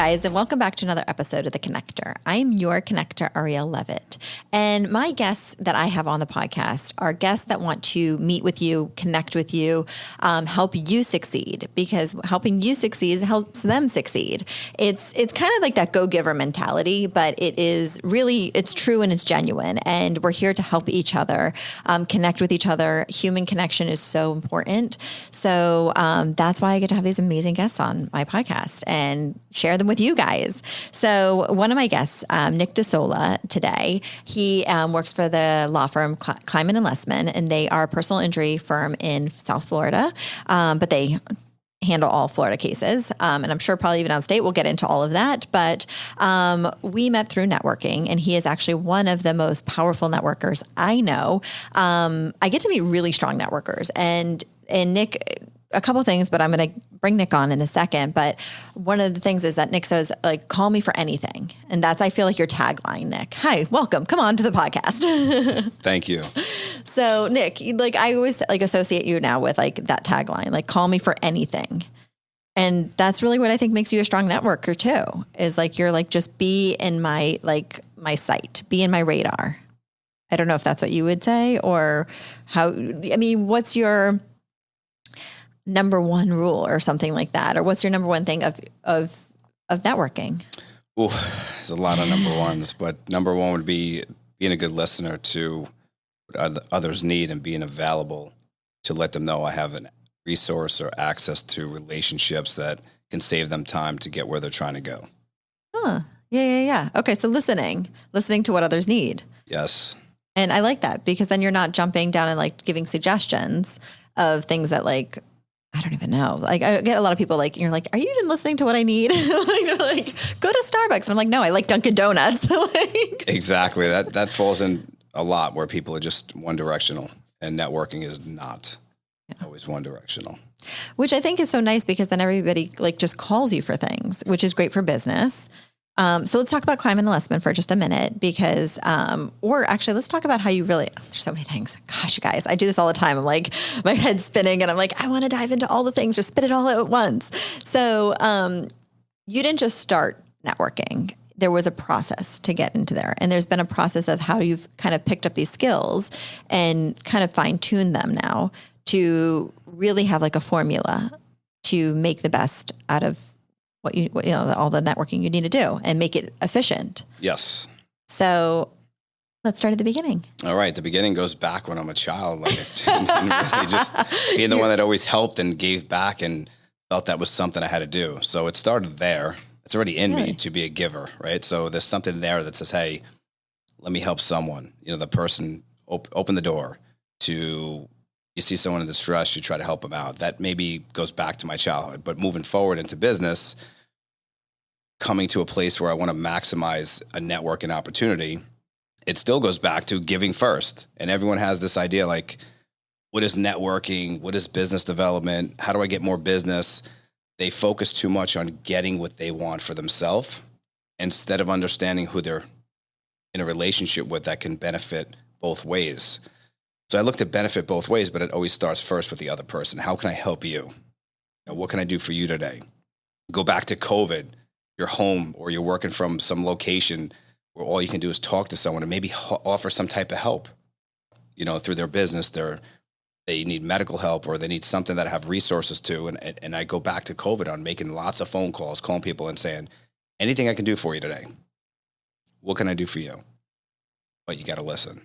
guys, and welcome back to another episode of The Connector. I'm your connector, Ariel Levitt. And my guests that I have on the podcast are guests that want to meet with you, connect with you, help you succeed, because helping you succeed helps them succeed. It's kind of like that go-giver mentality, but it's true and it's genuine. And we're here to help each other, connect with each other. Human connection is so important. So that's why I get to have these amazing guests on my podcast and share them with you guys. So one of my guests, Nick DeSola, today, he works for the law firm Kleinman & Lessman, and they are a personal injury firm in South Florida, but they handle all Florida cases. And I'm sure probably even out of state, we'll get into all of that. But we met through networking, and he is actually one of the most powerful networkers I know. I get to meet really strong networkers, and Nick, a couple of things, but I'm going to bring Nick on in a second. But one of the things is that Nick says, like, call me for anything. And that's, I feel like, your tagline, Nick. Hi, welcome. Come on to the podcast. Thank you. So Nick, like, I always associate you now with like that tagline, like, call me for anything. And that's really what I think makes you a strong networker too, is like, you're like, just be in my sight, be in my radar. I don't know if that's what you would say or how, I mean, what's your number one rule or something like that? Or what's your number one thing of networking? Ooh, there's a lot of number ones, but number one would be being a good listener to what others need and being available to let them know I have a resource or access to relationships that can save them time to get where they're trying to go. Huh. Yeah. Okay. So listening to what others need. Yes. And I like that, because then you're not jumping down and like giving suggestions of things that, like, I don't even know. Like, I get a lot of people like, you're like, are you even listening to what I need? like, go to Starbucks. And I'm like, no, I like Dunkin' Donuts. Exactly. That falls in a lot where people are just one directional, and networking is not always one directional. Which I think is so nice, because then everybody like just calls you for things, which is great for business. So let's talk about Kleinman & Lessman for just a minute, because, or actually let's talk about how you really, there's so many things. Gosh, you guys, I do this all the time. I'm like, my head's spinning and I'm like, I want to dive into all the things, just spit it all out at once. So, you didn't just start networking. There was a process to get into there. And there's been a process of how you've kind of picked up these skills and kind of fine-tuned them now to really have like a formula to make the best out of what you know, all the networking you need to do and make it efficient. Yes. So let's start at the beginning. All right. The beginning goes back when I'm a child, like and really just being the one that always helped and gave back and felt that was something I had to do. So it started there. It's already in me to be a giver, right? So there's something there that says, hey, let me help someone. You know, the person open the door to, you see someone in distress, you try to help them out. That maybe goes back to my childhood, but moving forward into business, coming to a place where I want to maximize a networking opportunity, it still goes back to giving first. And everyone has this idea, like, what is networking? What is business development? How do I get more business? They focus too much on getting what they want for themselves instead of understanding who they're in a relationship with that can benefit both ways. So I look to benefit both ways, but it always starts first with the other person. How can I help you? What can I do for you today? Go back to COVID. You're home or you're working from some location where all you can do is talk to someone and maybe offer some type of help, you know, through their business. They need medical help or they need something that I have resources to. And I go back to COVID on making lots of phone calls, calling people and saying, anything I can do for you today. What can I do for you? But you got to listen,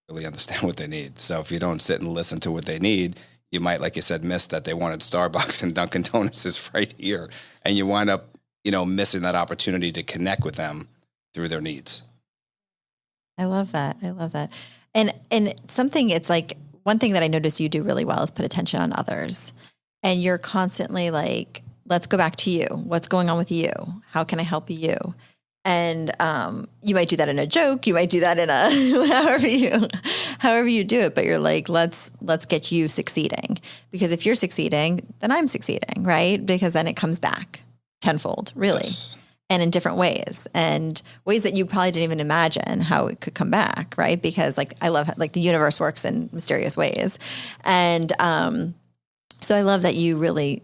really understand what they need. So if you don't sit and listen to what they need, you might, like you said, miss that they wanted Starbucks and Dunkin' Donuts is right here. And you wind up, you know, missing that opportunity to connect with them through their needs. I love that. And something, it's like, one thing that I noticed you do really well is put attention on others. And you're constantly like, let's go back to you. What's going on with you? How can I help you? And you might do that in a joke. You might do that in a however you do it. But you're like, let's get you succeeding. Because if you're succeeding, then I'm succeeding, right? Because then it comes back tenfold, really. Yes. And in different ways, and ways that you probably didn't even imagine how it could come back, right? Because like, I love, like, the universe works in mysterious ways. And so I love that you really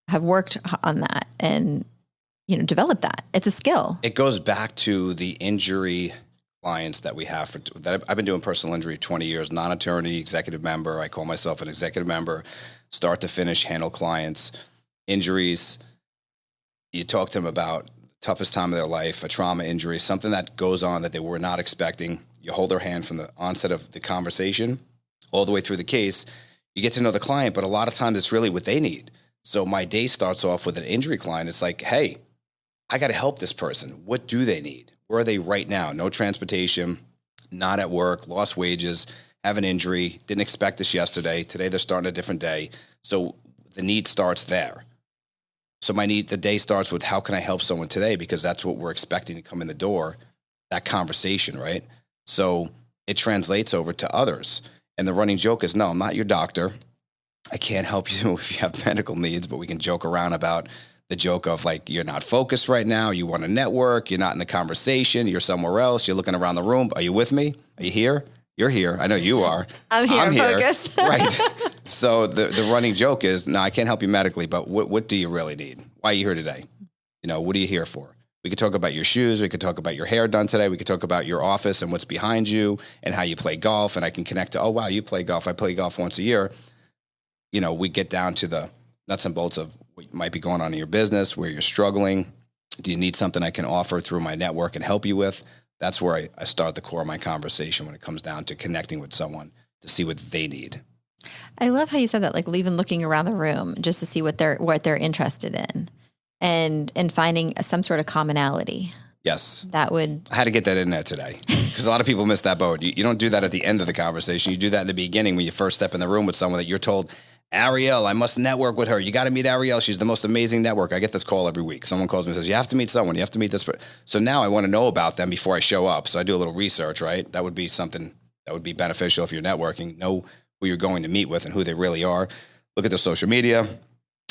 have worked on that and develop that. It's a skill. It goes back to the injury clients that we have that I've been doing personal injury 20 years, non-attorney, executive member. I call myself an executive member, start to finish, handle clients, injuries. You talk to them about the toughest time of their life, a trauma injury, something that goes on that they were not expecting. You hold their hand from the onset of the conversation all the way through the case. You get to know the client, but a lot of times it's really what they need. So my day starts off with an injury client. It's like, hey, I got to help this person. What do they need? Where are they right now? No transportation, not at work, lost wages, have an injury, didn't expect this yesterday. Today they're starting a different day. So the need starts there. So the day starts with how can I help someone today? Because that's what we're expecting to come in the door, that conversation, right? So it translates over to others. And the running joke is, no, I'm not your doctor. I can't help you if you have medical needs, but we can joke around about the joke of like, you're not focused right now. You want to network. You're not in the conversation. You're somewhere else. You're looking around the room. Are you with me? Are you here? You're here. I know you are. I'm here. Focused. Right. So the running joke is, no, I can't help you medically, but what do you really need? Why are you here today? What are you here for? We could talk about your shoes. We could talk about your hair done today. We could talk about your office and what's behind you and how you play golf. And I can connect to, oh, wow, you play golf. I play golf once a year. We get down to the nuts and bolts of what might be going on in your business, where you're struggling. Do you need something I can offer through my network and help you with? That's where I start the core of my conversation when it comes down to connecting with someone to see what they need. I love how you said that, like even looking around the room just to see what they're interested in and finding some sort of commonality. Yes. I had to get that in there today because a lot of people miss that boat. You don't do that at the end of the conversation. You do that in the beginning when you first step in the room with someone that you're told, Ariel, I must network with her. You got to meet Ariel. She's the most amazing network. I get this call every week. Someone calls me and says, you have to meet someone. You have to meet this person. So now I want to know about them before I show up. So I do a little research, right? That would be something that would be beneficial if you're networking. Know who you're going to meet with and who they really are. Look at their social media.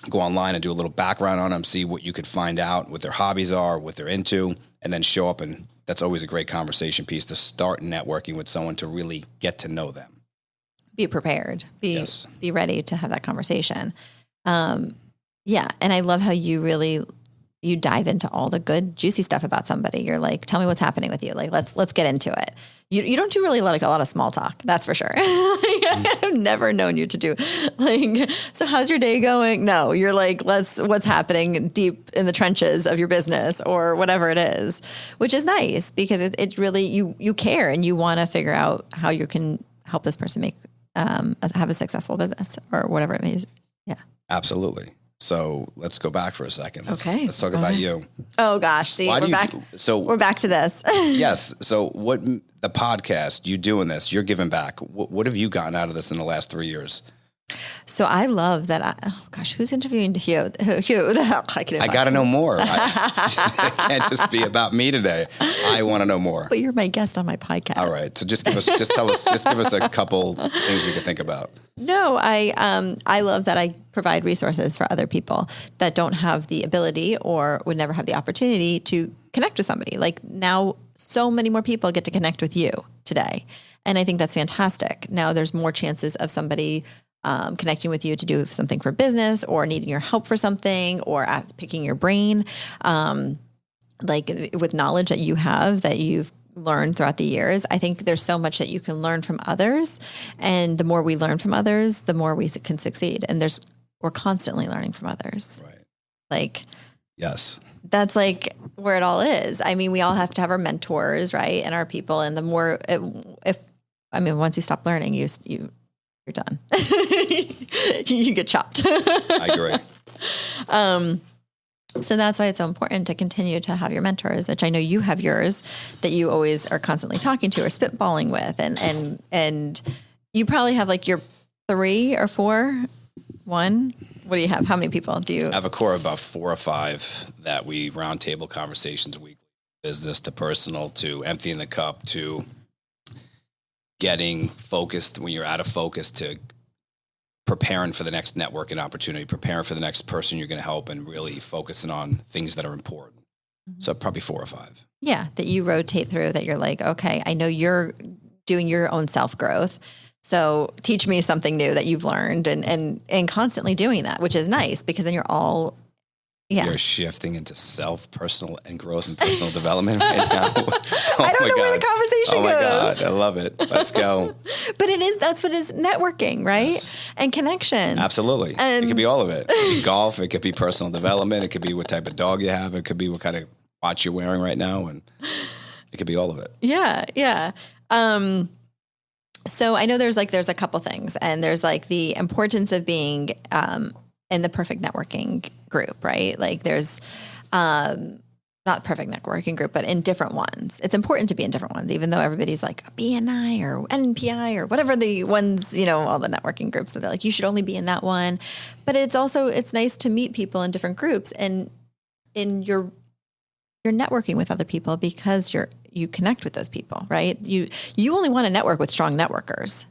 Go online and do a little background on them. See what you could find out, what their hobbies are, what they're into, and then show up. And that's always a great conversation piece to start networking with someone to really get to know them. Be prepared, be ready to have that conversation. And I love how you dive into all the good, juicy stuff about somebody. You're like, tell me what's happening with you. Like, let's get into it. You don't do really like a lot of small talk. That's for sure. I've never known you to do like, so how's your day going? No, you're like, what's happening deep in the trenches of your business or whatever it is, which is nice because it really, you care and you want to figure out how you can help this person have a successful business or whatever it means. Yeah, absolutely. So let's go back for a second. Let's talk about you. Oh gosh. See, we're back to this. Yes. So what the podcast, you doing this, you're giving back. What have you gotten out of this in the last 3 years? So I love that. Who's interviewing Hugh? I got to know more. It can't just be about me today. I want to know more. But you're my guest on my podcast. All right. So just give us a couple things we could think about. No, I love that I provide resources for other people that don't have the ability or would never have the opportunity to connect with somebody. Like now, so many more people get to connect with you today. And I think that's fantastic. Now there's more chances of somebody connecting with you to do something for business or needing your help for something or picking your brain, like with knowledge that you have that you've learned throughout the years. I think there's so much that you can learn from others. And the more we learn from others, the more we can succeed. And we're constantly learning from others. Right. Like, yes, that's like where it all is. I mean, we all have to have our mentors, right? And our people. And the more, once you stop learning, you're done. You get chopped. I agree. So that's why it's so important to continue to have your mentors, which I know you have yours that you always are constantly talking to or spitballing with. And you probably have like your 3 or 4, 1. What do you have? How many people do you I have a core of about 4 or 5 that we roundtable conversations weekly, business to personal to emptying the cup to getting focused when you're out of focus to preparing for the next networking opportunity, preparing for the next person you're going to help and really focusing on things that are important. Mm-hmm. So probably 4 or 5. Yeah. That you rotate through that you're like, okay, I know you're doing your own self-growth. So teach me something new that you've learned and constantly doing that, which is nice because then you're all, Yeah. You're shifting into personal and growth and personal development right now. I don't know where the conversation goes. Oh my goes. God. I love it. Let's go. But that's what is networking, right? Yes. And connection. Absolutely. And it could be all of it. It could be golf. It could be personal development. It could be what type of dog you have. It could be what kind of watch you're wearing right now. And it could be all of it. Yeah. Yeah. So I know there's a couple things, and there's like the importance of being, in the perfect networking group, right? Like there's, not perfect networking group, but in different ones. It's important to be in different ones, even though everybody's like BNI or NPI or whatever the ones, all the networking groups that they're like, you should only be in that one. But it's nice to meet people in different groups, and you're networking with other people because you connect with those people, right? You only want to network with strong networkers.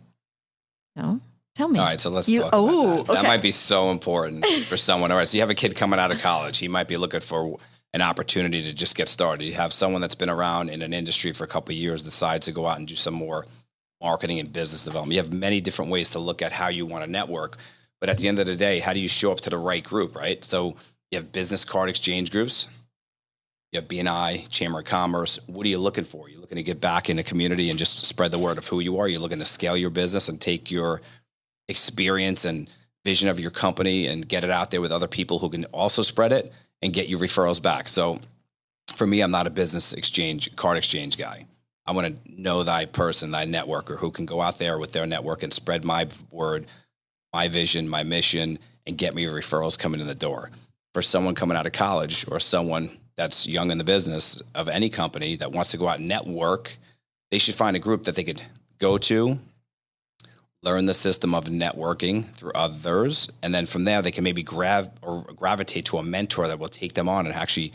No? Tell me. All right, so let's talk about that. Okay. That might be so important for someone. All right, so you have a kid coming out of college. He might be looking for an opportunity to just get started. You have someone that's been around in an industry for a couple of years, decides to go out and do some more marketing and business development. You have many different ways to look at how you want to network. But at the end of the day, how do you show up to the right group, right? So you have business card exchange groups. You have BNI, Chamber of Commerce. What are you looking for? You're looking to get back in the community and just spread the word of who you are. You're looking to scale your business and take your experience and vision of your company and get it out there with other people who can also spread it and get your referrals back. So for me, I'm not a business card exchange guy. I want to know thy person, thy networker who can go out there with their network and spread my word, my vision, my mission, and get me referrals coming in the door. For someone coming out of college or someone that's young in the business of any company that wants to go out and network, they should find a group that they could go to, learn the system of networking through others, and then from there they can maybe gravitate to a mentor that will take them on and actually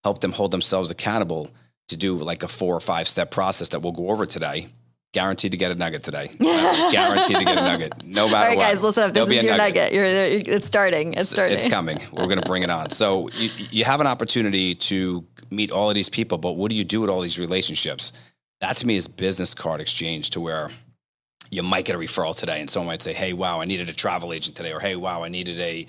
help them hold themselves accountable to do like a 4 or 5 step process that we'll go over today. Guaranteed to get a nugget today. Guaranteed to get a nugget. No matter what. All right, guys, listen up. This is your nugget. It's starting. It's starting. It's coming. We're going to bring it on. So you have an opportunity to meet all of these people, but what do you do with all these relationships? That to me is business card exchange, to where you might get a referral today and someone might say, hey, wow, I needed a travel agent today. Or, hey, wow, I needed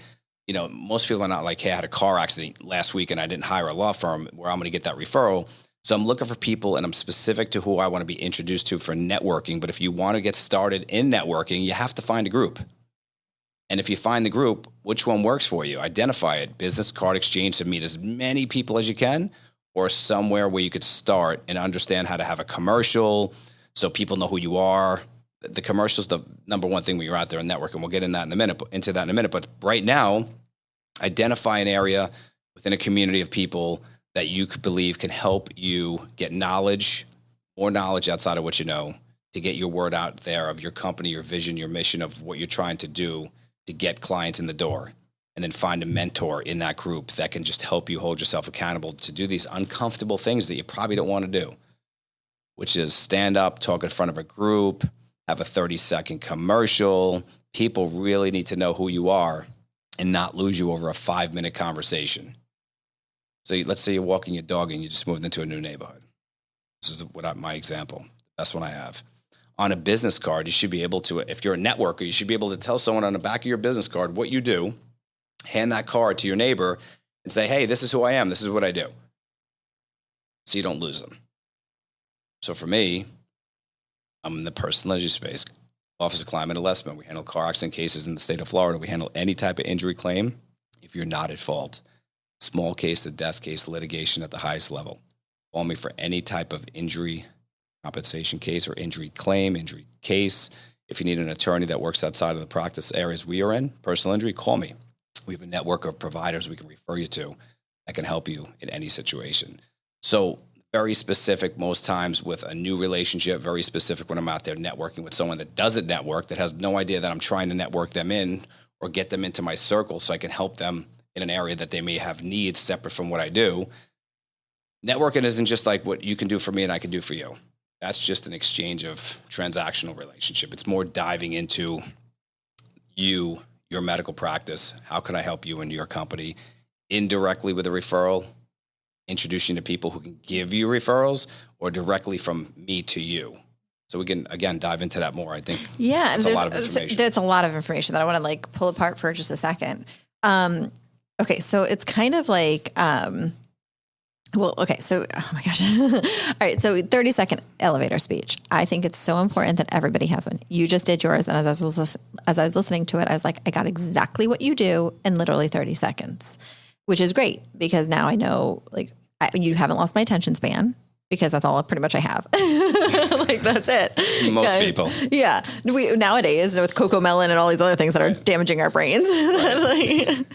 most people are not like, hey, I had a car accident last week and I didn't hire a law firm where I'm going to get that referral. So I'm looking for people, and I'm specific to who I want to be introduced to for networking. But if you want to get started in networking, you have to find a group. And if you find the group, which one works for you? Identify it. Business card exchange to meet as many people as you can, or somewhere where you could start and understand how to have a commercial so people know who you are. The commercial is the number one thing when you're out there in networking. We'll get into that in a minute. But right now, identify an area within a community of people that you could believe can help you get more knowledge outside of what you know, to get your word out there of your company, your vision, your mission of what you're trying to do to get clients in the door. And then find a mentor in that group that can just help you hold yourself accountable to do these uncomfortable things that you probably don't want to do, which is stand up, talk in front of a group, have a 30-second commercial. People really need to know who you are and not lose you over a 5-minute conversation. So let's say you're walking your dog and you just moved into a new neighborhood. This is my example, the best one I have. On a business card, you should be able to, if you're a networker, you should be able to tell someone on the back of your business card what you do, hand that card to your neighbor and say, hey, this is who I am. This is what I do. So you don't lose them. So for me, I'm in the personal injury space, Office of Climate Assessment. We handle car accident cases in the state of Florida. We handle any type of injury claim if you're not at fault. Small case to death case litigation at the highest level. Call me for any type of injury compensation case or injury claim, injury case. If you need an attorney that works outside of the practice areas we are in, personal injury, call me. We have a network of providers we can refer you to that can help you in any situation. So very specific most times with a new relationship, very specific when I'm out there networking with someone that doesn't network, that has no idea that I'm trying to network them in or get them into my circle so I can help them in an area that they may have needs separate from what I do. Networking isn't just like what you can do for me and I can do for you. That's just an exchange of transactional relationship. It's more diving into you, your medical practice. How can I help you in your company? Indirectly with a referral, introducing to people who can give you referrals, or directly from me to you. So we can, again, dive into that more. I think and a lot of information. That's a lot of information that I want to pull apart for just a second. Okay. So it's kind of like, well, okay. So, oh my gosh. All right. So 30-second elevator speech. I think it's so important that everybody has one. You just did yours. And as I was listening to it, I was like, I got exactly what you do in literally 30 seconds, which is great because now I know, like, you haven't lost my attention span because that's all pretty much I have. Like, that's it. Most people. Yeah. Nowadays with cocoa melon and all these other things that are damaging our brains. Like,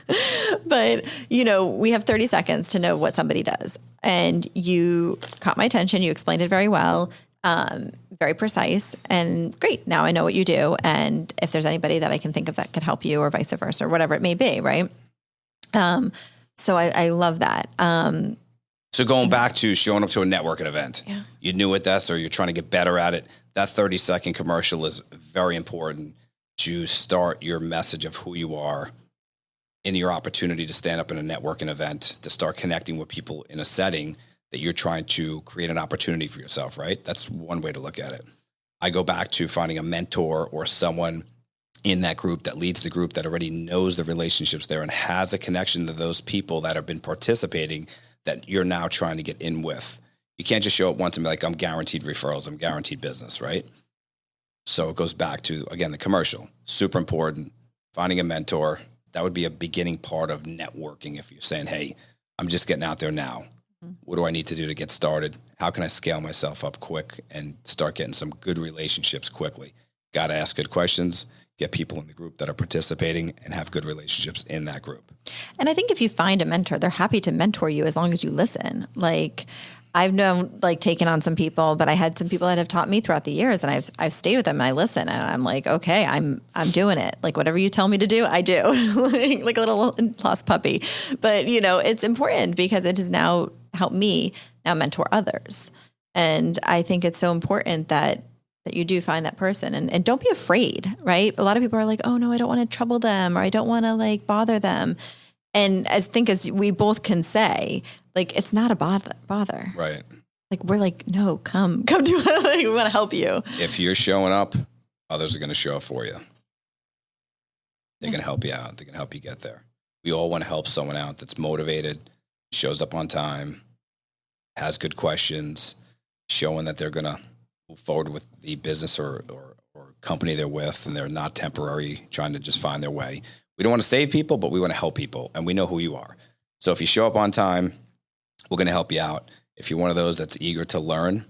but we have 30 seconds to know what somebody does. And you caught my attention. You explained it very well, very precise, and great. Now I know what you do. And if there's anybody that I can think of that could help you or vice versa, or whatever it may be. Right. So I love that. So going back to showing up to a networking event, you're new at this or you're trying to get better at it, that 30-second commercial is very important to start your message of who you are in your opportunity to stand up in a networking event, to start connecting with people in a setting that you're trying to create an opportunity for yourself, right? That's one way to look at it. I go back to finding a mentor or someone in that group that leads the group that already knows the relationships there and has a connection to those people that have been participating that you're now trying to get in with. You can't just show up once and be like, I'm guaranteed referrals, I'm guaranteed business, right? So it goes back to, again, the commercial. Super important. Finding a mentor. That would be a beginning part of networking if you're saying, hey, I'm just getting out there now. What do I need to do to get started? How can I scale myself up quick and start getting some good relationships quickly? Got to ask good questions, get people in the group that are participating and have good relationships in that group. And I think if you find a mentor, they're happy to mentor you as long as you listen. Like, I've known, like, taken on some people, but I had some people that have taught me throughout the years, and I've stayed with them and I listen and I'm like, okay, I'm doing it. Like, whatever you tell me to do, I do. like a little lost puppy. But it's important because it has now helped me now mentor others. And I think it's so important that you do find that person and don't be afraid, right? A lot of people are like, oh no, I don't want to trouble them or I don't want to like bother them. And as we both can say, like, it's not a bother. Right. Like, we're like, no, come do it. Like, we want to help you. If you're showing up, others are going to show up for you. They're going to help you out. They're going to help you get there. We all want to help someone out that's motivated, shows up on time, has good questions, showing that they're going to move forward with the business or company they're with, and they're not temporary, trying to just find their way. We don't want to save people, but we want to help people, and we know who you are. So if you show up on time, we're going to help you out. If you're one of those that's eager to learn,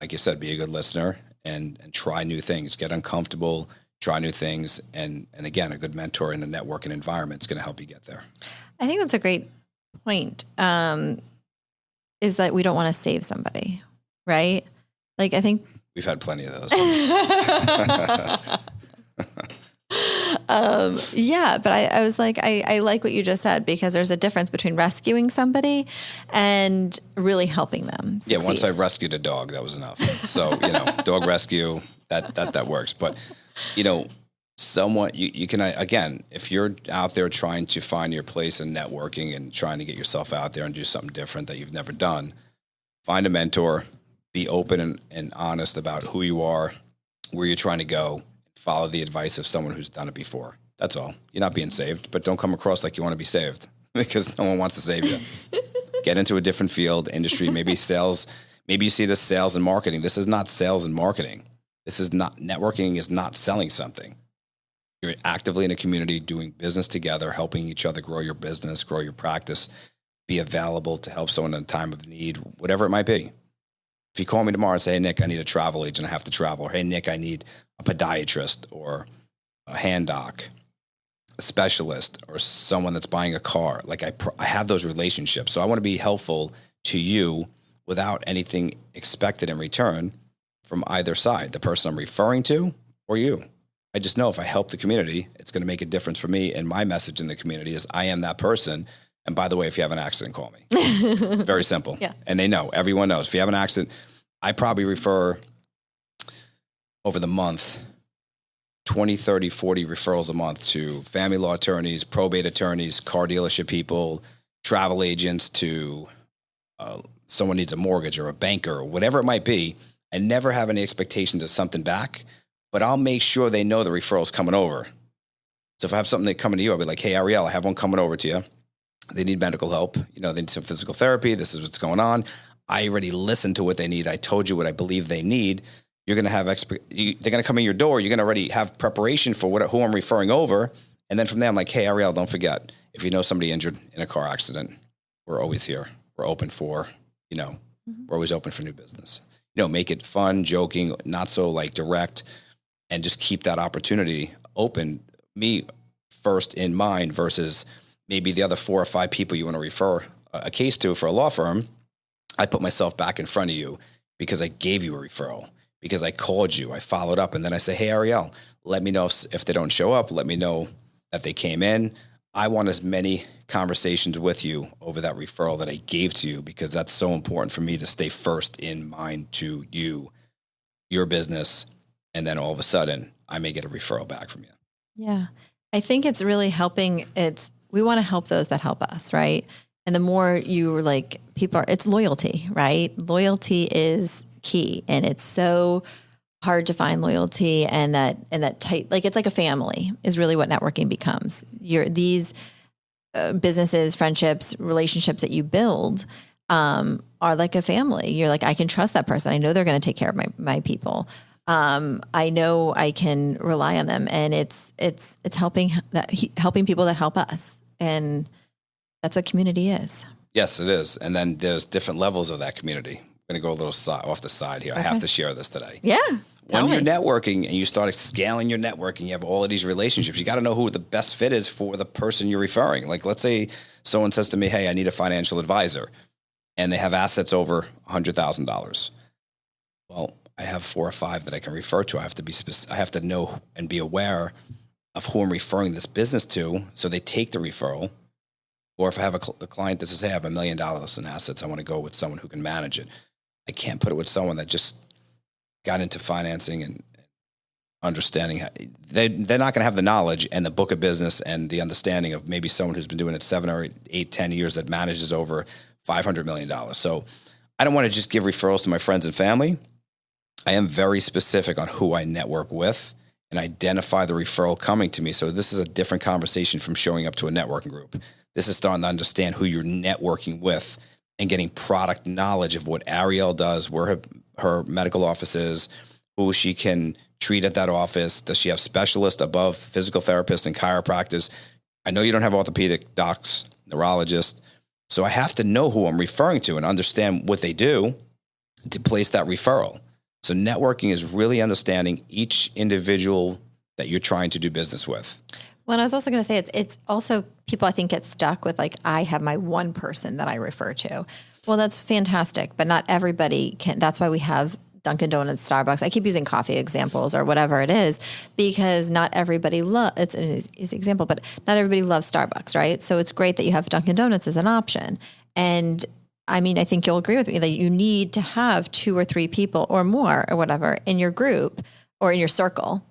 like you said, be a good listener and try new things, get uncomfortable, try new things. And again, a good mentor in a networking environment is going to help you get there. I think that's a great point, is that we don't want to save somebody, right? Like, I think we've had plenty of those. Yeah, but I was like, I like what you just said, because there's a difference between rescuing somebody and really helping them succeed. Yeah, once I rescued a dog, that was enough. So, dog rescue, that works. But, someone, you can, again, if you're out there trying to find your place in networking and trying to get yourself out there and do something different that you've never done, find a mentor, be open and honest about who you are, where you're trying to go. Follow the advice of someone who's done it before. That's all. You're not being saved, but don't come across like you want to be saved, because no one wants to save you. Get into a different field, industry, maybe sales. Maybe you see this sales and marketing. This is not sales and marketing. This is not, networking is not selling something. You're actively in a community doing business together, helping each other grow your business, grow your practice, be available to help someone in a time of need, whatever it might be. If you call me tomorrow and say, hey, Nick, I need a travel agent, I have to travel. Or, hey, Nick, I need a podiatrist or a hand doc, a specialist, or someone that's buying a car. Like, I have those relationships. So I want to be helpful to you without anything expected in return from either side, the person I'm referring to or you. I just know if I help the community, it's going to make a difference for me. And my message in the community is I am that person. And by the way, if you have an accident, call me. Very simple. Yeah. And they know, everyone knows. If you have an accident, I probably refer over the month, 20, 30, 40 referrals a month to family law attorneys, probate attorneys, car dealership people, travel agents, to someone needs a mortgage or a banker or whatever it might be. I never have any expectations of something back, but I'll make sure they know the referral's coming over. So if I have something that coming to you, I'll be like, hey, Ariel, I have one coming over to you. They need medical help. They need some physical therapy. This is what's going on. I already listened to what they need. I told you what I believe they need. You're going to have they're going to come in your door. You're going to already have preparation for who I'm referring over. And then from there, I'm like, hey, Ariel, don't forget, if you know somebody injured in a car accident, we're always here. We're open for, we're always open for new business. Make it fun, joking, not so like direct, and just keep that opportunity open. Me first in mind versus maybe the other 4 or 5 people you want to refer a case to for a law firm. I put myself back in front of you because I gave you a referral, because I called you, I followed up, and then I say, hey, Ariel, let me know if they don't show up. Let me know that they came in. I want as many conversations with you over that referral that I gave to you, because that's so important for me to stay first in mind to you, your business, and then all of a sudden I may get a referral back from you. Yeah. I think it's really helping. We want to help those that help us, right? And the more it's loyalty, right? Loyalty is key, and it's so hard to find loyalty and that tight, it's like a family is really what networking becomes. These businesses, friendships, relationships that you build are like a family. You're like, I can trust that person. I know they're going to take care of my people. I know I can rely on them, and it's helping people that help us. And that's what community is. Yes, it is. And then there's different levels of that community. I'm going to go a little off the side here. Okay. I have to share this today. Yeah. When you're networking and you start scaling your networking, you have all of these relationships. You got to know who the best fit is for the person you're referring. Like, let's say someone says to me, hey, I need a financial advisor, and they have assets over $100,000. Well, I have 4 or 5 that I can refer to. I have to know and be aware of who I'm referring this business to, so they take the referral. Or if I have a client that says, hey, I have $1 million in assets, I want to go with someone who can manage it. I can't put it with someone that just got into financing and understanding. They're not going to have the knowledge and the book of business and the understanding of maybe someone who's been doing it 7 or 8, 10 years that manages over $500 million. So I don't want to just give referrals to my friends and family. I am very specific on who I network with and identify the referral coming to me. So this is a different conversation from showing up to a networking group. This is starting to understand who you're networking with and getting product knowledge of what Ariel does, where her medical office is, who she can treat at that office. Does she have specialists above physical therapists and chiropractors? I know you don't have orthopedic docs, neurologists. So I have to know who I'm referring to and understand what they do to place that referral. So networking is really understanding each individual that you're trying to do business with. Well, I was also going to say it's also people I think get stuck with I have my one person that I refer to. Well, that's fantastic, but not everybody can. That's why we have Dunkin' Donuts, Starbucks. I keep using coffee examples or whatever it is, because not everybody it's an easy example, but not everybody loves Starbucks, right? So it's great that you have Dunkin' Donuts as an option. And I mean, I think you'll agree with me that you need to have 2 or 3 people or more or whatever in your group or in your circle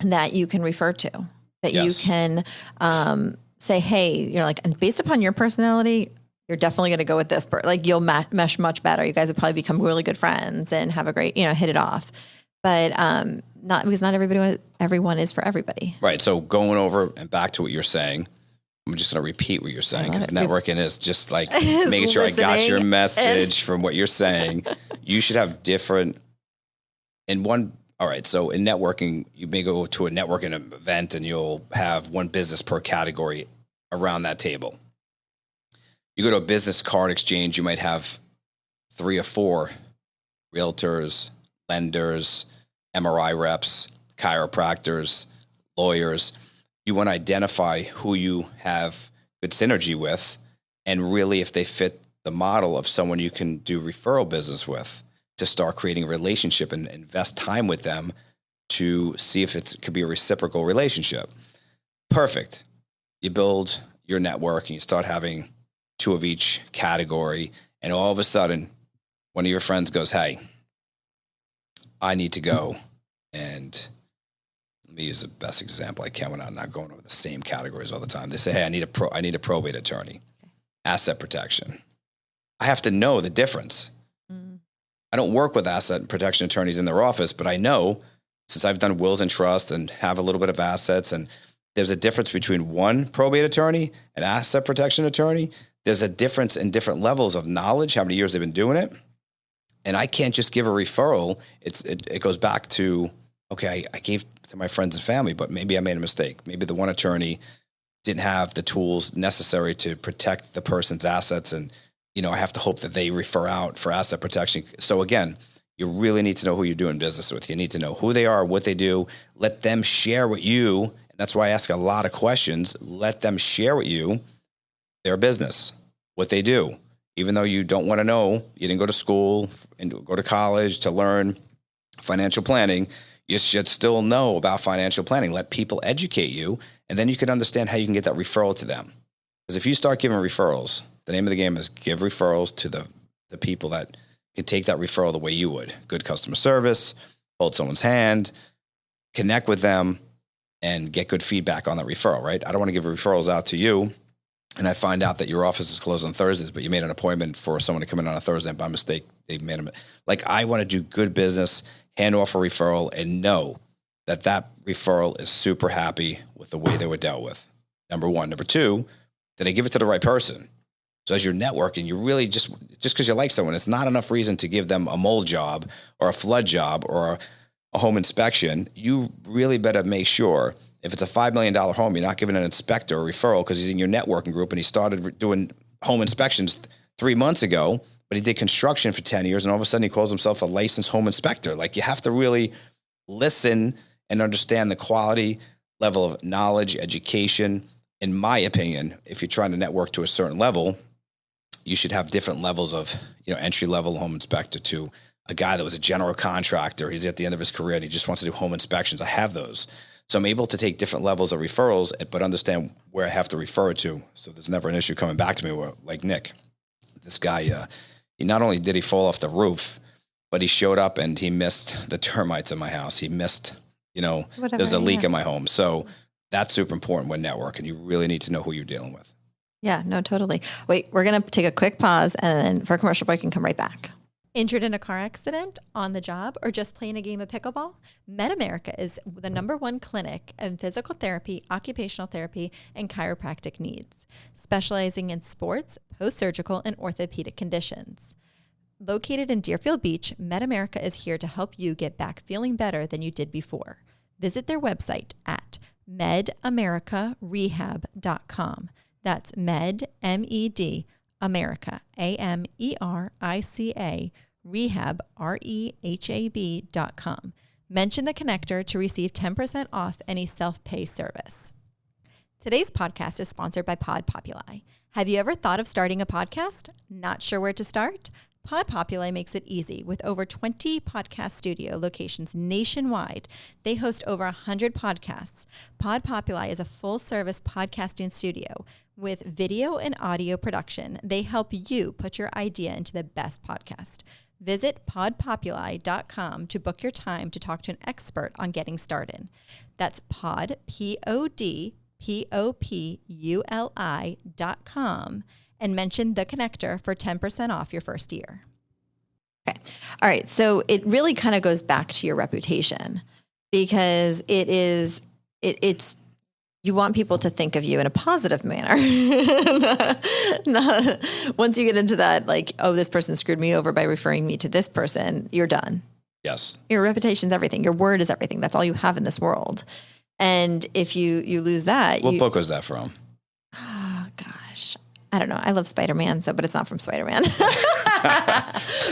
that you can refer to, that Yes. you can say, hey, you're like, and based upon your personality, you're definitely going to go with this. You'll mesh much better. You guys would probably become really good friends and have a great, hit it off. But not because not everyone is for everybody. Right. So going over and back to what you're saying, I'm just going to repeat what you're saying, because networking is just like making sure I got your message from what you're saying. You should have different all right. So in networking, you may go to a networking event and you'll have one business per category around that table. You go to a business card exchange, you might have 3 or 4 realtors, lenders, MRI reps, chiropractors, lawyers. You want to identify who you have good synergy with, and really if they fit the model of someone you can do referral business with, to start creating a relationship and invest time with them to see if it could be a reciprocal relationship. Perfect. You build your network and you start having 2 of each category, and all of a sudden one of your friends goes, hey, I need to go, and let me use the best example I can when I'm not going over the same categories all the time. They say, hey, I need a probate attorney, asset protection. I have to know the difference. I don't work with asset protection attorneys in their office, but I know, since I've done wills and trusts and have a little bit of assets and there's a difference between one probate attorney, an asset protection attorney. There's a difference in different levels of knowledge, how many years they've been doing it. And I can't just give a referral. It goes back to, okay, I gave to my friends and family, but maybe I made a mistake. Maybe the one attorney didn't have the tools necessary to protect the person's assets. And, I have to hope that they refer out for asset protection. So again, you really need to know who you're doing business with. You need to know who they are, what they do. Let them share with you. And that's why I ask a lot of questions. Let them share with you their business, what they do. Even though you don't want to know, you didn't go to school and go to college to learn financial planning, you should still know about financial planning. Let people educate you, and then you can understand how you can get that referral to them. Because if you start giving referrals, the name of the game is give referrals to the people that can take that referral the way you would. Good customer service, hold someone's hand, connect with them, and get good feedback on that referral, right? I don't want to give referrals out to you, and I find out that your office is closed on Thursdays, but you made an appointment for someone to come in on a Thursday, and by mistake, they made them. Like, I want to do good business, hand off a referral, and know that referral is super happy with the way they were dealt with. Number one. Number two, did I give it to the right person? So as you're networking, you really just because you like someone, it's not enough reason to give them a mold job or a flood job or a home inspection. You really better make sure if it's a $5 million home, you're not giving an inspector a referral because he's in your networking group and he started doing home inspections 3 months ago, but he did construction for 10 years and all of a sudden he calls himself a licensed home inspector. Like, you have to really listen and understand the quality level of knowledge, education. In my opinion, if you're trying to network to a certain level, you should have different levels of, entry level home inspector to a guy that was a general contractor. He's at the end of his career and he just wants to do home inspections. I have those. So I'm able to take different levels of referrals, but understand where I have to refer it to. So there's never an issue coming back to me where, like Nick, this guy, he not only did he fall off the roof, but he showed up and he missed the termites in my house. He missed, there's a leak in my home. So that's super important when networking. You really need to know who you're dealing with. Yeah, no, totally. Wait, we're going to take a quick pause and then for a commercial break and come right back. Injured in a car accident, on the job, or just playing a game of pickleball? MedAmerica is the #1 clinic in physical therapy, occupational therapy, and chiropractic needs, specializing in sports, post-surgical, and orthopedic conditions. Located in Deerfield Beach, MedAmerica is here to help you get back feeling better than you did before. Visit their website at medamericarehab.com. That's Med, M-E-D, America, A-M-E-R-I-C-A, rehab, R-E-H-A-B.com. Mention the connector to receive 10% off any self-pay service. Today's podcast is sponsored by Pod Populi. Have you ever thought of starting a podcast? Not sure where to start? Pod Populi makes it easy. With over 20 podcast studio locations nationwide, they host over 100 podcasts. Pod Populi is a full-service podcasting studio. With video and audio production, they help you put your idea into the best podcast. Visit podpopuli.com to book your time to talk to an expert on getting started. That's pod, PODPOPULI.com, and mention The Connector for 10% off your first year. Okay. All right. So it really kind of goes back to your reputation, because it's you want people to think of you in a positive manner. Once you get into that, like, oh, this person screwed me over by referring me to this person, you're done. Yes. Your reputation's everything. Your word is everything. That's all you have in this world. And if you lose that. What book was that from? Oh, gosh. I don't know. I love Spider-Man, but it's not from Spider-Man.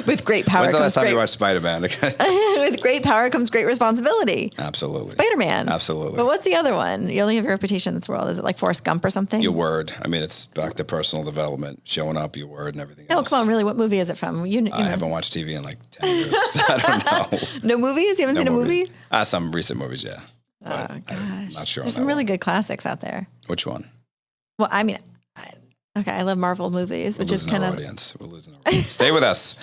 With great power When's the last comes time great... you watched Spider-Man? With great power comes great responsibility. Absolutely. Spider-Man. Absolutely. But what's the other one? You only have your reputation in this world. Is it like Forrest Gump or something? Your word. I mean, it's back to personal development, showing up, your word, and everything else. Oh, come on. Really? What movie is it from? You know. I haven't watched TV in like 10 years. I don't know. No movies? You haven't seen a movie? Some recent movies, yeah. Oh, gosh. I'm not sure. There's some really good classics out there. Which one? Well, I mean, I love Marvel movies, which is kind of... We're losing our audience. Stay with us.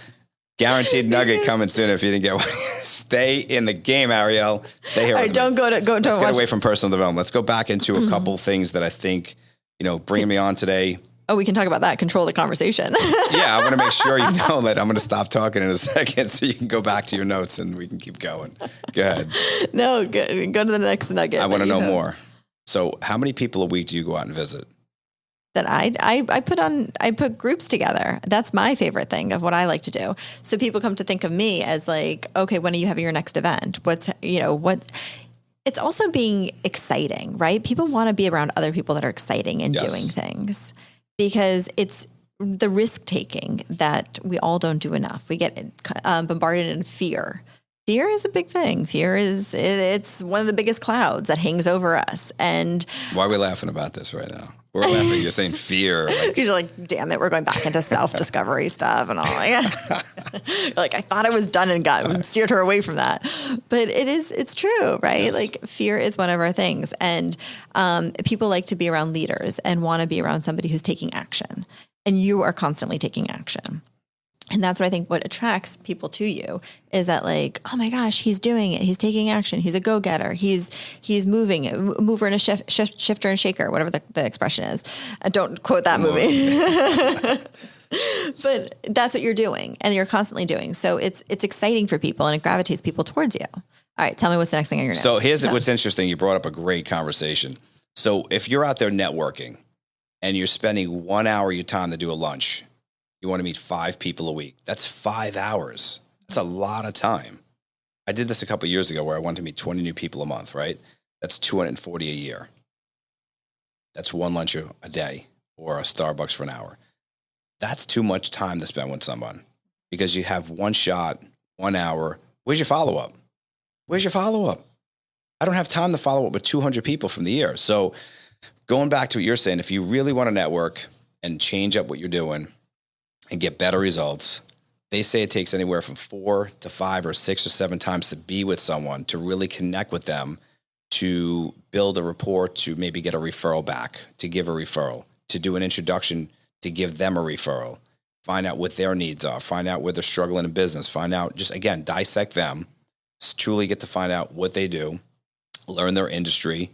Guaranteed nugget coming soon if you didn't get one. Stay in the game, Ariel. Stay here. All right, don't go to Let's get away from personal development. Let's go back into a couple things that I think, bringing me on today. Oh, we can talk about that. Control the conversation. Yeah, I want to make sure you know that I'm going to stop talking in a second so you can go back to your notes and we can keep going. Go ahead. No, go to the next nugget. I want to know more. So how many people a week do you go out and visit? That I put groups together. That's my favorite thing of what I like to do. So people come to think of me as like, okay, when are you having your next event? It's also being exciting, right? People want to be around other people that are exciting and doing things, because it's the risk taking that we all don't do enough. We get bombarded in fear. Fear is a big thing. It's one of the biggest clouds that hangs over us. And why are we laughing about this right now? We're laughing. You're saying fear. You're like, damn it, we're going back into self-discovery stuff and all. Like, I thought I was done and steered her away from that. But it's true, right? Yes. Like, fear is one of our things. And people like to be around leaders and want to be around somebody who's taking action. And you are constantly taking action. And that's what I think what attracts people to you is that, like, oh my gosh, he's doing it. He's taking action. He's a go-getter. He's moving, a mover and a shifter and shaker, whatever the expression is. Don't quote that movie. But that's what you're doing and you're constantly doing. So it's exciting for people and it gravitates people towards you. All right, tell me what's the next thing on your notes. So here's what's interesting. You brought up a great conversation. So if you're out there networking and you're spending 1 hour of your time to do a lunch, you want to meet 5 people a week. That's 5 hours. That's a lot of time. I did this a couple of years ago where I wanted to meet 20 new people a month, right? That's 240 a year. That's one lunch a day or a Starbucks for an hour. That's too much time to spend with someone because you have one shot, 1 hour. Where's your follow-up? Where's your follow-up? I don't have time to follow up with 200 people from the year. So going back to what you're saying, if you really want to network and change up what you're doing, and get better results, they say it takes anywhere from 4 to 5 or 6 or 7 times to be with someone, to really connect with them, to build a rapport, to maybe get a referral back, to give a referral, to do an introduction, to give them a referral, find out what their needs are, find out where they're struggling in business, find out, just again, dissect them, truly get to find out what they do, learn their industry,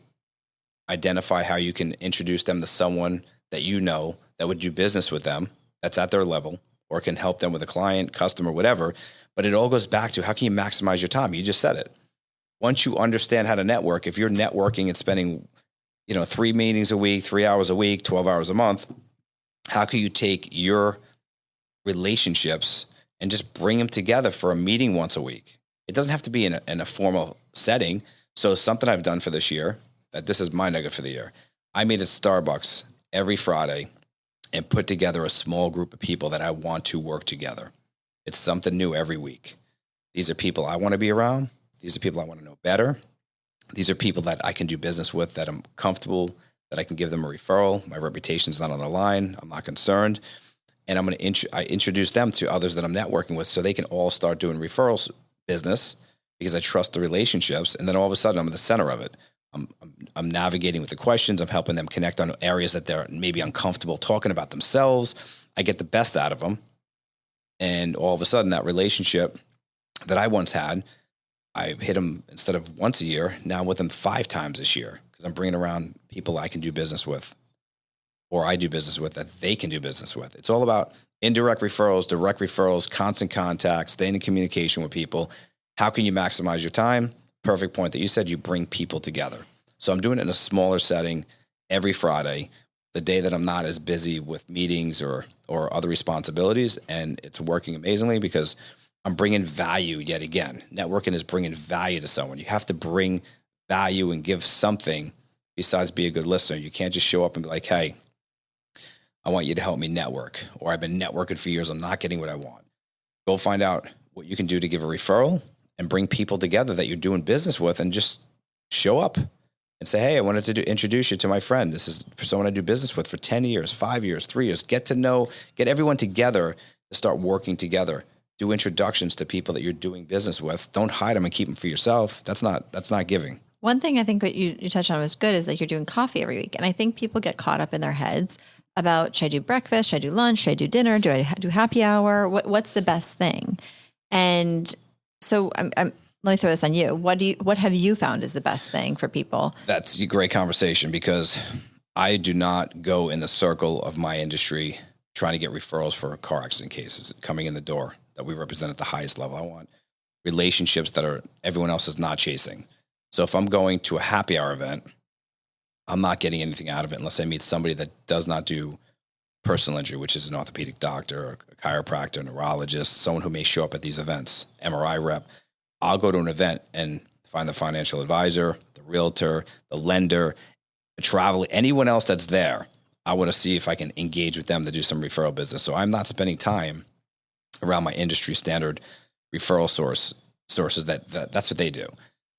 identify how you can introduce them to someone that you know that would do business with them, that's at their level, or can help them with a client, customer, whatever. But it all goes back to how can you maximize your time? You just said it. Once you understand how to network, if you're networking and spending, 3 meetings a week, 3 hours a week, 12 hours a month, how can you take your relationships and just bring them together for a meeting once a week? It doesn't have to be in a formal setting. So something I've done for this year, that this is my nugget for the year. I meet at Starbucks every Friday and put together a small group of people that I want to work together. It's something new every week. These are people I want to be around. These are people I want to know better. These are people that I can do business with, that I'm comfortable, that I can give them a referral. My reputation's not on the line. I'm not concerned. And I'm going to I introduce them to others that I'm networking with so they can all start doing referrals business because I trust the relationships. And then all of a sudden I'm in the center of it. I'm navigating with the questions. I'm helping them connect on areas that they're maybe uncomfortable talking about themselves. I get the best out of them. And all of a sudden that relationship that I once had, I hit them instead of once a year. Now I'm with them 5 times this year because I'm bringing around people I can do business with or I do business with that they can do business with. It's all about indirect referrals, direct referrals, constant contact, staying in communication with people. How can you maximize your time? Perfect point that you said, you bring people together. So I'm doing it in a smaller setting every Friday, the day that I'm not as busy with meetings or other responsibilities. And it's working amazingly because I'm bringing value yet again. Networking is bringing value to someone. You have to bring value and give something besides be a good listener. You can't just show up and be like, hey, I want you to help me network, or I've been networking for years. I'm not getting what I want. Go find out what you can do to give a referral and bring people together that you're doing business with and just show up and say, hey, I wanted to introduce you to my friend. This is someone I do business with for 10 years, 5 years, 3 years. Get everyone together to start working together. Do introductions to people that you're doing business with. Don't hide them and keep them for yourself. That's not giving. One thing I think what you touched on was good is that you're doing coffee every week. And I think people get caught up in their heads about, should I do breakfast? Should I do lunch? Should I do dinner? Do I do happy hour? What's the best thing? And so let me throw this on you. What have you found is the best thing for people? That's a great conversation because I do not go in the circle of my industry trying to get referrals for car accident cases coming in the door that we represent at the highest level. I want relationships that everyone else is not chasing. So if I'm going to a happy hour event, I'm not getting anything out of it unless I meet somebody that does not do personal injury, which is an orthopedic doctor, a chiropractor, a neurologist, someone who may show up at these events, MRI rep. I'll go to an event and find the financial advisor, the realtor, the lender, the traveler, anyone else that's there. I want to see if I can engage with them to do some referral business. So I'm not spending time around my industry standard referral sources that's what they do.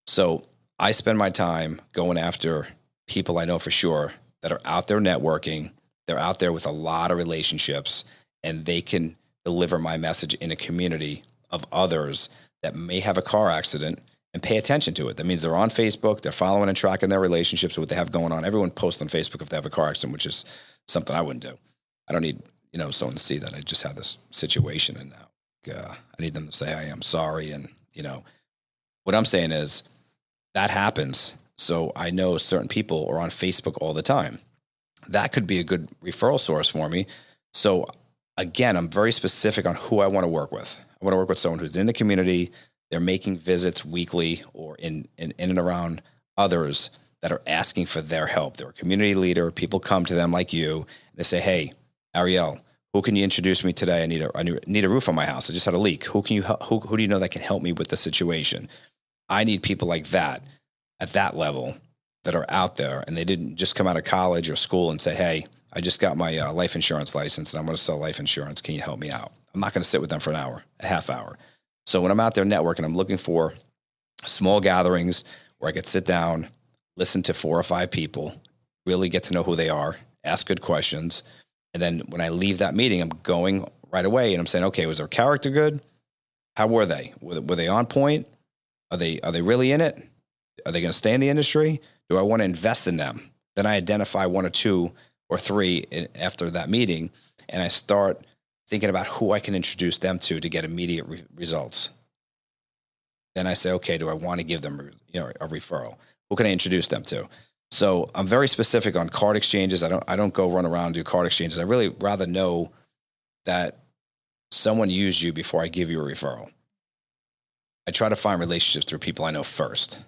So I spend my time going after people I know for sure that are out there networking. They're out there with a lot of relationships, and they can deliver my message in a community of others that may have a car accident and pay attention to it. That means they're on Facebook, they're following and tracking their relationships, what they have going on. Everyone posts on Facebook if they have a car accident, which is something I wouldn't do. I don't need, someone to see that I just had this situation, and now I need them to say, I am sorry. And, what I'm saying is that happens. So I know certain people are on Facebook all the time. That could be a good referral source for me. So again, I'm very specific on who I want to work with. I want to work with someone who's in the community. They're making visits weekly or in and around others that are asking for their help. They're a community leader. People come to them like you. And they say, hey, Ariel, who can you introduce me today? I need a roof on my house. I just had a leak. Who do you know that can help me with the situation? I need people like that at that level that are out there, and they didn't just come out of college or school and say, hey, I just got my life insurance license and I'm going to sell life insurance. Can you help me out? I'm not going to sit with them for an hour, a half hour. So when I'm out there networking, I'm looking for small gatherings where I could sit down, listen to 4 or 5 people, really get to know who they are, ask good questions. And then when I leave that meeting, I'm going right away and I'm saying, okay, was their character good? How were they? Were they on point? Are they really in it? Are they going to stay in the industry? Do I want to invest in them? Then I identify 1 or 2 or 3 after that meeting, and I start thinking about who I can introduce them to get immediate results. Then I say, okay, do I want to give them a referral? Who can I introduce them to? So I'm very specific on card exchanges. I don't go run around and do card exchanges. I really rather know that someone used you before I give you a referral. I try to find relationships through people I know first.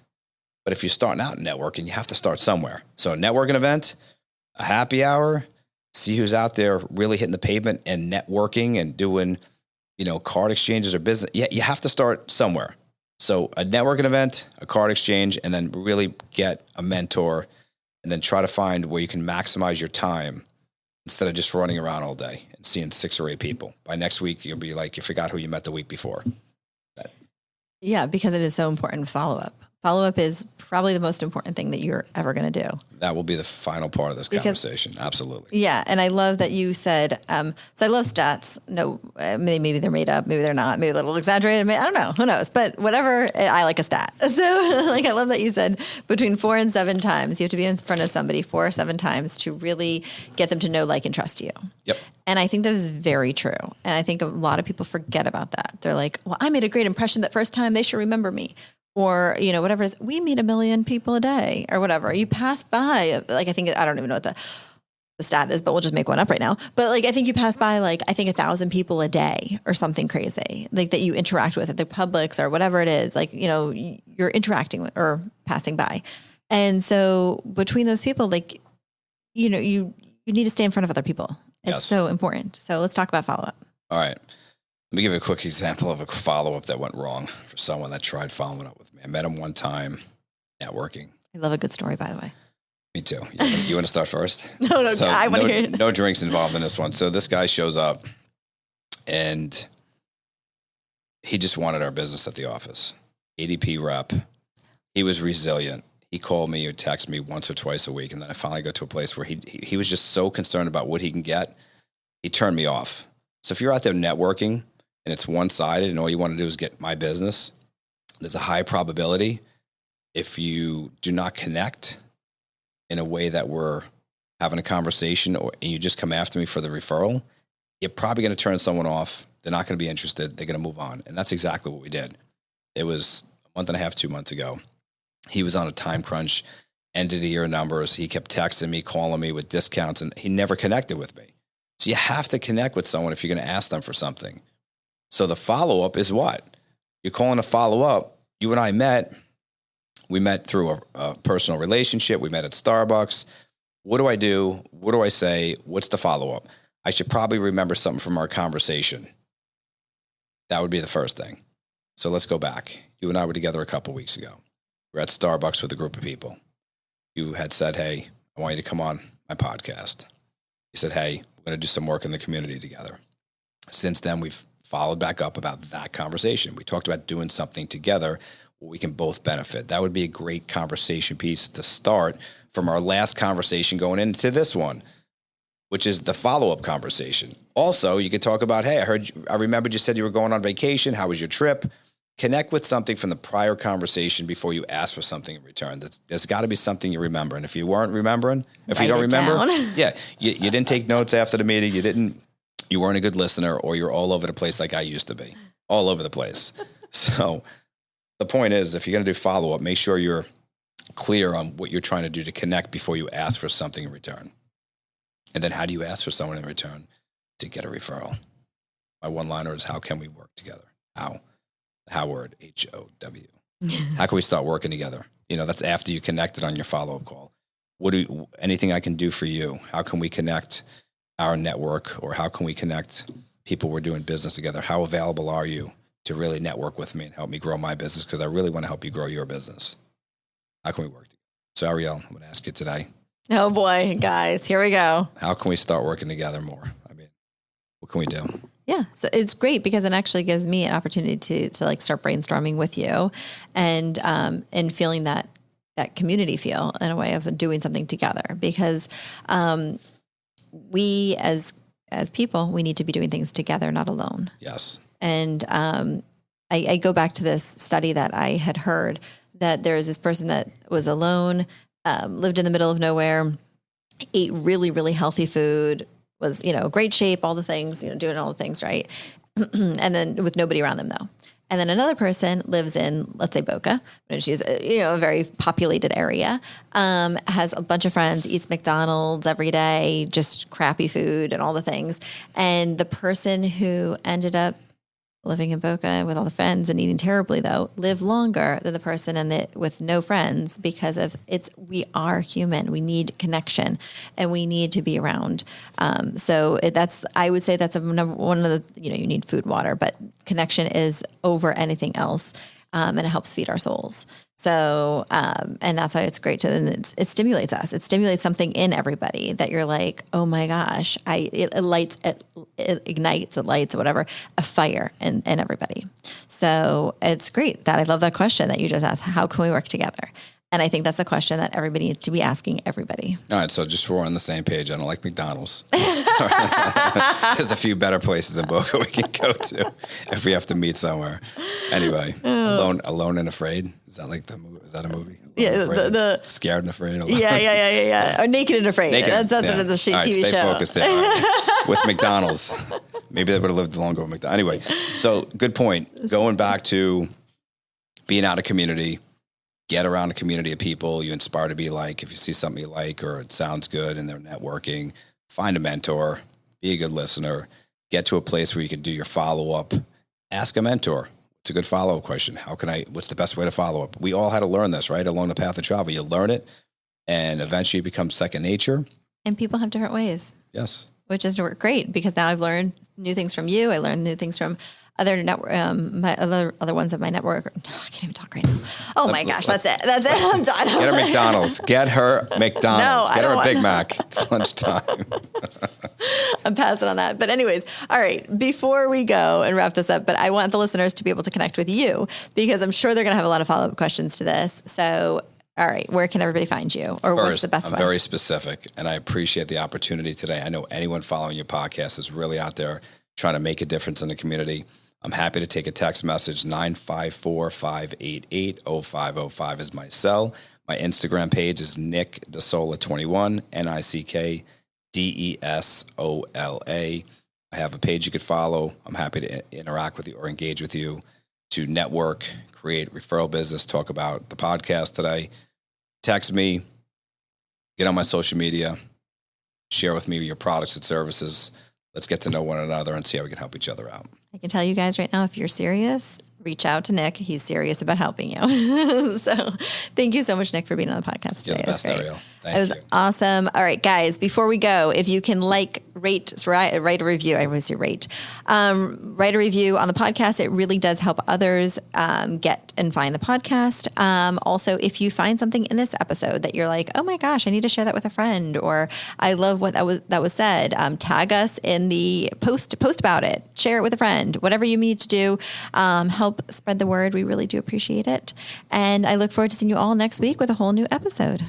But if you're starting out networking, you have to start somewhere. So a networking event, a happy hour, see who's out there really hitting the pavement and networking and doing, card exchanges or business. Yeah, you have to start somewhere. So a networking event, a card exchange, and then really get a mentor, and then try to find where you can maximize your time instead of just running around all day and seeing 6 or 8 people. By next week, you'll be like, you forgot who you met the week before. Yeah, because it is so important with follow-up. Follow-up is probably the most important thing that you're ever going to do. That will be the final part of this conversation. Absolutely. Yeah. And I love that you said, so I love stats. No, maybe they're made up. Maybe they're not. Maybe they're a little exaggerated. I don't know. Who knows? But whatever, I like a stat. So I love that you said between 4 and 7 times, you have to be in front of somebody 4 or 7 times to really get them to know, like, and trust you. Yep. And I think that is very true. And I think a lot of people forget about that. They're like, well, I made a great impression that first time. They should remember me. Or, whatever it is, we meet 1 million people a day or whatever. You pass by, I don't even know what the stat is, but we'll just make one up right now. But I think you pass by, 1,000 people a day or something crazy, that you interact with at the Publix or whatever it is, you're interacting with or passing by. And so between those people, you need to stay in front of other people. It's so important. So let's talk about follow-up. All right. Let me give you a quick example of a follow-up that went wrong for someone that tried following up with me. I met him one time networking. I love a good story, by the way. Me too. You want to start first? No, so I want to hear it. No drinks involved in this one. So this guy shows up, and he just wanted our business at the office. ADP rep. He was resilient. He called me or texted me once or twice a week, and then I finally got to a place where he was just so concerned about what he can get, he turned me off. So if you're out there networking, and it's one-sided and all you want to do is get my business, there's a high probability if you do not connect in a way that we're having a conversation and you just come after me for the referral, you're probably going to turn someone off. They're not going to be interested. They're going to move on. And that's exactly what we did. It was a month and a half, 2 months ago. He was on a time crunch, end of the year numbers. He kept texting me, calling me with discounts, and he never connected with me. So you have to connect with someone if you're going to ask them for something. So the follow-up is what? You're calling a follow-up. You and I met We met through a personal relationship. We met at Starbucks. What do I do? What do I say? What's the follow-up? I should probably remember something from our conversation. That would be the first thing. So let's go back. You and I were together a couple weeks ago. We're at Starbucks with a group of people. You had said, hey, I want you to come on my podcast. You said, hey, we're going to do some work in the community together. Since then, we've followed back up about that conversation. We talked about doing something together where we can both benefit. That would be a great conversation piece to start from our last conversation going into this one, which is the follow-up conversation. Also, you could talk about, hey, I remembered you said you were going on vacation. How was your trip? Connect with something from the prior conversation before you ask for something in return. There's got to be something you remember. And if you weren't remembering, if you don't remember, you didn't take notes after the meeting. You weren't a good listener, or you're all over the place like I used to be, all over the place. So the point is, if you're going to do follow-up, make sure you're clear on what you're trying to do to connect before you ask for something in return. And then how do you ask for someone in return? To get a referral. My one-liner is, how can we work together? How? How word, H-O-W. How can we start working together? That's after you connected on your follow-up call. Anything I can do for you? How can we connect our network, or how can we connect people we're doing business together? How available are you to really network with me and help me grow my business? Because I really want to help you grow your business. How can we work together? So Ariel, I'm going to ask you today. Oh boy, guys, here we go. How can we start working together more? I mean, what can we do? Yeah. So it's great because it actually gives me an opportunity to like start brainstorming with you and feeling that community feel in a way of doing something together, because we as people, we need to be doing things together, not alone. Yes. And I go back to this study that I had heard, that there was this person that was alone, lived in the middle of nowhere, ate really, really healthy food, was, great shape, all the things, doing all the things right. And then with nobody around them though. And then another person lives in, let's say Boca, and she's, a very populated area, has a bunch of friends, eats McDonald's every day, just crappy food and all the things. And the person who ended up living in Boca with all the friends and eating terribly though, lived longer than the person with no friends, because we are human. We need connection and we need to be around. I would say that's one of the, you need food, water, but connection is over anything else. And it helps feed our souls. So, and that's why it's great it stimulates us. It stimulates something in everybody that you're like, oh my gosh, it ignites, whatever, a fire in everybody. So it's great that I love that question that you just asked. How can we work together? And I think that's a question that everybody needs to be asking everybody. All right. So just so we're on the same page, I don't like McDonald's. There's a few better places in Boca we can go to if we have to meet somewhere. Anyway, Alone and Afraid. Is that like the movie? Is that a movie? The Scared and Afraid. Yeah. Or Naked and Afraid. That's what the TV All right, stay show. Focused there. Right. With McDonald's. Maybe they would have lived longer with McDonald's. Anyway, so good point. Going back to being out of community. Get around a community of people you inspire to be like. If you see something you like or it sounds good and they're networking, find a mentor, be a good listener, get to a place where you can do your follow-up. Ask a mentor. It's a good follow-up question. What's the best way to follow up? We all had to learn this, right? Along the path of travel. You learn it and eventually it becomes second nature. And people have different ways. Yes. Which is great, because now I've learned new things from you. I learned new things from other network, my other ones of my network. I can't even talk right now. Oh my gosh, that's it. I'm done. Get her McDonald's. Get her McDonald's. No, Get her a Big Mac. It's lunchtime. I'm passing on that. But anyways, all right, before we go and wrap this up, but I want the listeners to be able to connect with you, because I'm sure they're going to have a lot of follow-up questions to this. So, all right, where can everybody find you? Or what's the best way? I'm very specific, and I appreciate the opportunity today. I know anyone following your podcast is really out there trying to make a difference in the community. I'm happy to take a text message. 954-588-0505 is my cell. My Instagram page is Nick DeSola21, NickDesola. I have a page you could follow. I'm happy to interact with you or engage with you, to network, create referral business, talk about the podcast today. Text me, get on my social media, share with me your products and services. Let's get to know one another and see how we can help each other out. I can tell you guys right now, if you're serious, reach out to Nick. He's serious about helping you. So thank you so much, Nick, for being on the podcast today. You're the best, Ariel. It was awesome. All right, guys, before we go, if you can write a review. I always say rate. Write a review on the podcast. It really does help others get and find the podcast. Also, if you find something in this episode that you're like, oh my gosh, I need to share that with a friend, or I love what that was said, tag us in the post about it. Share it with a friend. Whatever you need to do, help spread the word. We really do appreciate it. And I look forward to seeing you all next week with a whole new episode.